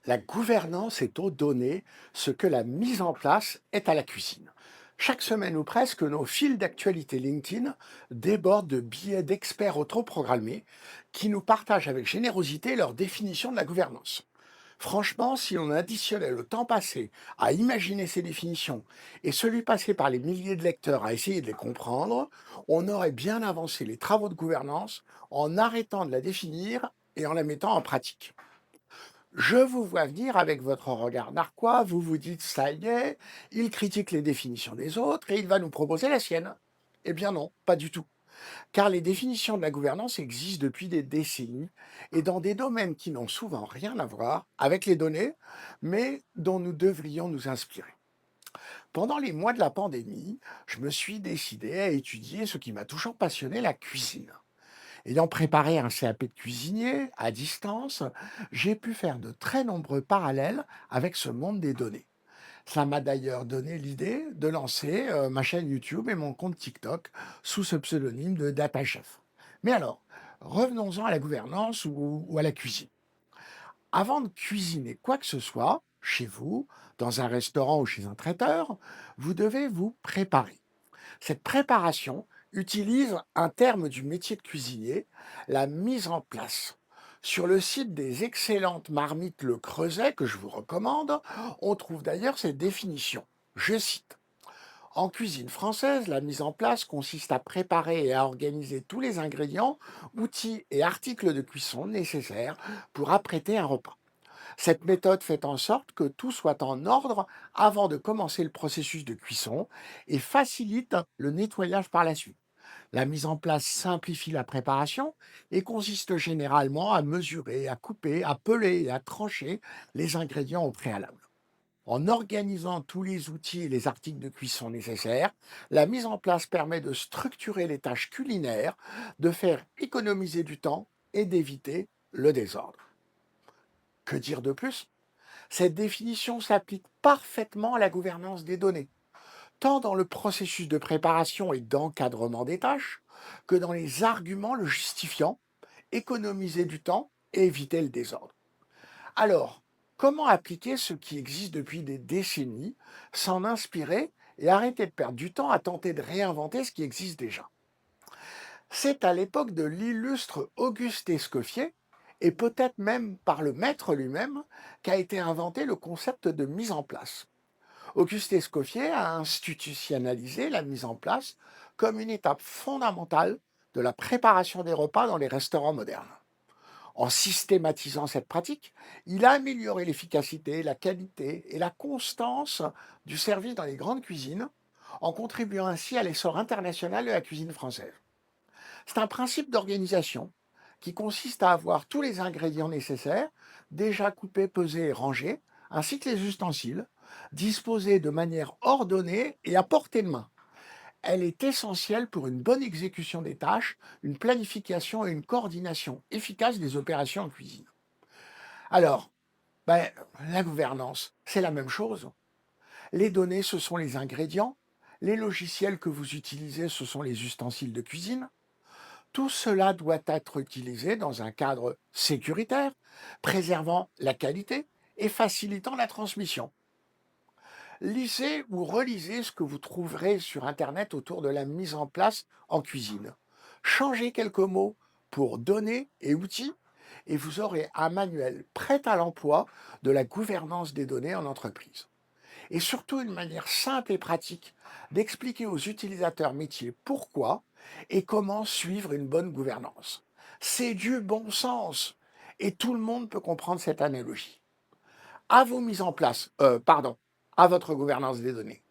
La gouvernance est aux données ce que la mise en place est à la cuisine. Chaque semaine ou presque, nos fils d'actualité LinkedIn débordent de billets d'experts autoprogrammés qui nous partagent avec générosité leur définition de la gouvernance. Franchement, si on additionnait le temps passé à imaginer ces définitions et celui passé par les milliers de lecteurs à essayer de les comprendre, on aurait bien avancé les travaux de gouvernance en arrêtant de la définir et en la mettant en pratique. Je vous vois venir avec votre regard narquois, vous vous dites: «Ça y est, il critique les définitions des autres et il va nous proposer la sienne». Eh bien non, pas du tout. Car les définitions de la gouvernance existent depuis des décennies et dans des domaines qui n'ont souvent rien à voir avec les données, mais dont nous devrions nous inspirer. Pendant les mois de la pandémie, je me suis décidé à étudier ce qui m'a toujours passionné, la cuisine. Ayant préparé un CAP de cuisinier à distance, j'ai pu faire de très nombreux parallèles avec ce monde des données. Ça m'a d'ailleurs donné l'idée de lancer ma chaîne YouTube et mon compte TikTok sous ce pseudonyme de DataChef. Mais alors, revenons-en à la gouvernance ou à la cuisine. Avant de cuisiner quoi que ce soit, chez vous, dans un restaurant ou chez un traiteur, vous devez vous préparer. Cette préparation utilise un terme du métier de cuisinier, la mise en place. Sur le site des excellentes marmites Le Creuset, que je vous recommande, on trouve d'ailleurs cette définition. Je cite: en cuisine française, la mise en place consiste à préparer et à organiser tous les ingrédients, outils et articles de cuisson nécessaires pour apprêter un repas. Cette méthode fait en sorte que tout soit en ordre avant de commencer le processus de cuisson et facilite le nettoyage par la suite. La mise en place simplifie la préparation et consiste généralement à mesurer, à couper, à peler et à trancher les ingrédients au préalable. En organisant tous les outils et les articles de cuisson nécessaires, la mise en place permet de structurer les tâches culinaires, de faire économiser du temps et d'éviter le désordre. Que dire de plus? Cette définition s'applique parfaitement à la gouvernance des données, tant dans le processus de préparation et d'encadrement des tâches que dans les arguments le justifiant, économiser du temps et éviter le désordre. Alors, comment appliquer ce qui existe depuis des décennies, s'en inspirer et arrêter de perdre du temps à tenter de réinventer ce qui existe déjà? C'est à l'époque de l'illustre Auguste Escoffier, et peut-être même par le maître lui-même, qu'a été inventé le concept de mise en place. Auguste Escoffier a institutionnalisé la mise en place comme une étape fondamentale de la préparation des repas dans les restaurants modernes. En systématisant cette pratique, il a amélioré l'efficacité, la qualité et la constance du service dans les grandes cuisines, en contribuant ainsi à l'essor international de la cuisine française. C'est un principe d'organisation qui consiste à avoir tous les ingrédients nécessaires, déjà coupés, pesés et rangés, ainsi que les ustensiles, disposés de manière ordonnée et à portée de main. Elle est essentielle pour une bonne exécution des tâches, une planification et une coordination efficace des opérations en cuisine. Alors, ben, la gouvernance, c'est la même chose. Les données, ce sont les ingrédients. Les logiciels que vous utilisez, ce sont les ustensiles de cuisine. Tout cela doit être utilisé dans un cadre sécuritaire, préservant la qualité et facilitant la transmission. Lisez ou relisez ce que vous trouverez sur Internet autour de la mise en place en cuisine. Changez quelques mots pour données et outils et vous aurez un manuel prêt à l'emploi de la gouvernance des données en entreprise. Et surtout une manière simple et pratique d'expliquer aux utilisateurs métiers pourquoi et comment suivre une bonne gouvernance. C'est du bon sens et tout le monde peut comprendre cette analogie. À vos mises en place, pardon, à votre gouvernance des données.